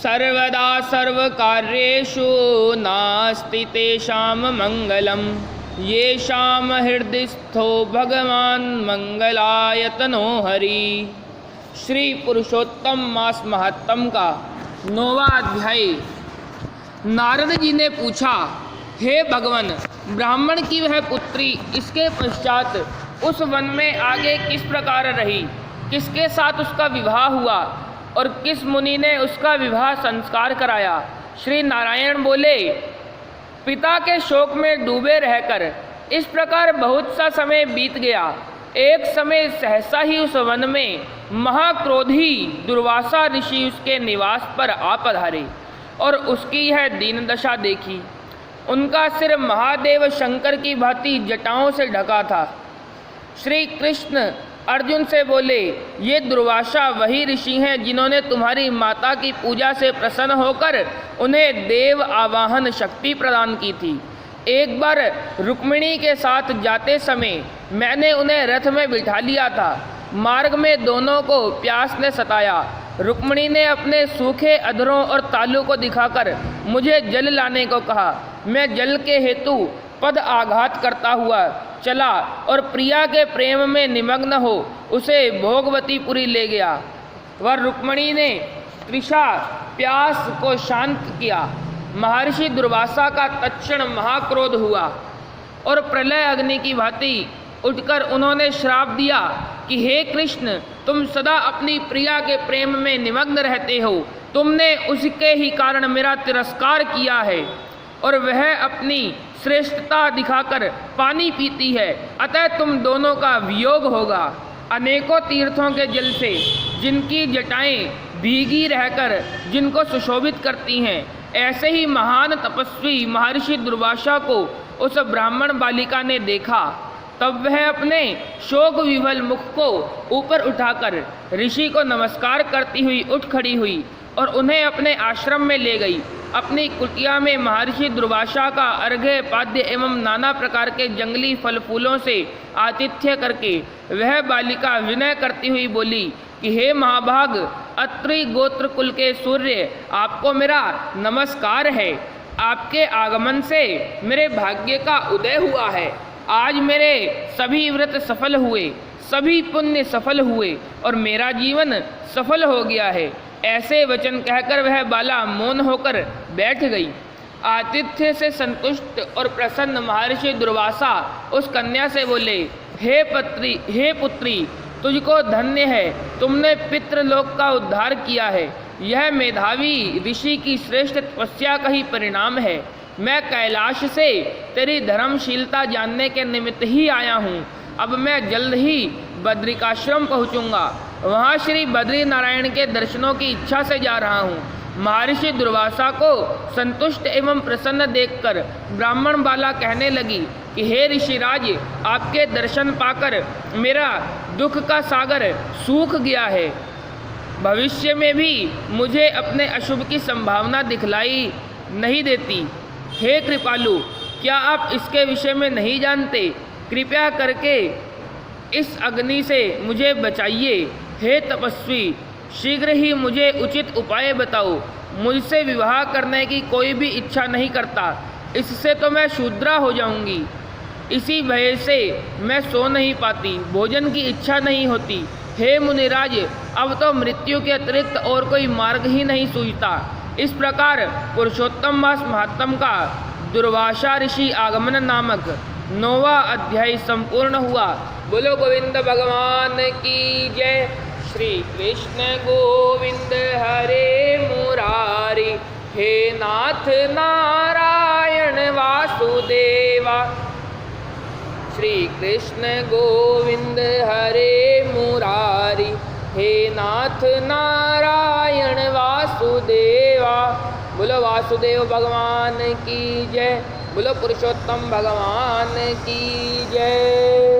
सर्वदा सर्वकार्येषु नास्ति तेषां मंगलम येषां हृदयस्थो भगवान मंगलायतनो हरि। श्री पुरुषोत्तम मास महात्म का 9वां अध्याय। नारद जी ने पूछा, हे भगवान, ब्राह्मण की वह पुत्री इसके पश्चात उस वन में आगे किस प्रकार रही, किसके साथ उसका विवाह हुआ और किस मुनि ने उसका विवाह संस्कार कराया। श्री नारायण बोले, पिता के शोक में डूबे रहकर इस प्रकार बहुत सा समय बीत गया। एक समय सहसा ही उस वन में महाक्रोधी दुर्वासा ऋषि उसके निवास पर आ पधारे और उसकी यह दीन दशा देखी। उनका सिर महादेव शंकर की भांति जटाओं से ढका था। श्री कृष्ण अर्जुन से बोले, ये दुर्वासा वही ऋषि हैं जिन्होंने तुम्हारी माता की पूजा से प्रसन्न होकर उन्हें देव आवाहन शक्ति प्रदान की थी। एक बार रुक्मिणी के साथ जाते समय मैंने उन्हें रथ में बिठा लिया था। मार्ग में दोनों को प्यास ने सताया। रुक्मिणी ने अपने सूखे अधरों और तालू को दिखाकर मुझे जल लाने को कहा। मैं जल के हेतु पद आघात करता हुआ चला और प्रिया के प्रेम में निमग्न हो उसे भोगवतीपुरी ले गया। वह रुक्मिणी ने तृषा प्यास को शांत किया। महर्षि दुर्वासा का तत्क्षण महाक्रोध हुआ और प्रलय अग्नि की भांति उठकर उन्होंने श्राप दिया कि हे कृष्ण, तुम सदा अपनी प्रिया के प्रेम में निमग्न रहते हो। तुमने उसके ही कारण मेरा तिरस्कार किया है और वह अपनी श्रेष्ठता दिखाकर पानी पीती है, अतः तुम दोनों का वियोग होगा। अनेकों तीर्थों के जल से जिनकी जटाएं भीगी रहकर जिनको सुशोभित करती हैं, ऐसे ही महान तपस्वी महर्षि दुर्वासा को उस ब्राह्मण बालिका ने देखा। तब वह अपने शोक विवल मुख को ऊपर उठाकर ऋषि को नमस्कार करती हुई उठ खड़ी हुई और उन्हें अपने आश्रम में ले गई। अपनी कुटिया में महर्षि दुर्वासा का अर्घ्य पाद्य एवं नाना प्रकार के जंगली फल फूलों से आतिथ्य करके वह बालिका विनय करती हुई बोली कि हे महाभाग, अत्रि गोत्र कुल के सूर्य, आपको मेरा नमस्कार है। आपके आगमन से मेरे भाग्य का उदय हुआ है। आज मेरे सभी व्रत सफल हुए, सभी पुण्य सफल हुए और मेरा जीवन सफल हो गया है। ऐसे वचन कहकर वह बाला मौन होकर बैठ गई। आतिथ्य से संतुष्ट और प्रसन्न महर्षि दुर्वासा उस कन्या से बोले, हे पुत्री, तुझको धन्य है, तुमने पितृलोक का उद्धार किया है। यह मेधावी ऋषि की श्रेष्ठ तपस्या का ही परिणाम है। मैं कैलाश से तेरी धर्मशीलता जानने के निमित्त ही आया हूँ। अब मैं जल्द ही बद्रिकाश्रम पहुँचूंगा। वहाँ श्री बद्री नारायण के दर्शनों की इच्छा से जा रहा हूँ। महर्षि दुर्वासा को संतुष्ट एवं प्रसन्न देखकर ब्राह्मण बाला कहने लगी कि हे ऋषिराज, आपके दर्शन पाकर मेरा दुख का सागर सूख गया है। भविष्य में भी मुझे अपने अशुभ की संभावना दिखलाई नहीं देती। हे कृपालु, क्या आप इसके विषय में नहीं जानते? कृपया करके इस अग्नि से मुझे बचाइए। हे तपस्वी, शीघ्र ही मुझे उचित उपाय बताओ। मुझसे विवाह करने की कोई भी इच्छा नहीं करता, इससे तो मैं शूद्रा हो जाऊंगी। इसी भय से मैं सो नहीं पाती, भोजन की इच्छा नहीं होती। हे मुनिराज, अब तो मृत्यु के अतिरिक्त और कोई मार्ग ही नहीं सूझता। इस प्रकार पुरुषोत्तम मास महात्म का दुर्वासा ऋषि आगमन नामक 9वां अध्याय संपूर्ण हुआ। बोलो गोविंद भगवान की जय। श्री कृष्ण गोविंद हरे मुरारी, हे नाथ नारायण वासुदेवा। श्री कृष्ण गोविंद हरे मुरारी, हे नाथ नारायण वासुदेवा। बोलो वासुदेव भगवान की जय। बोलो पुरुषोत्तम भगवान की जय।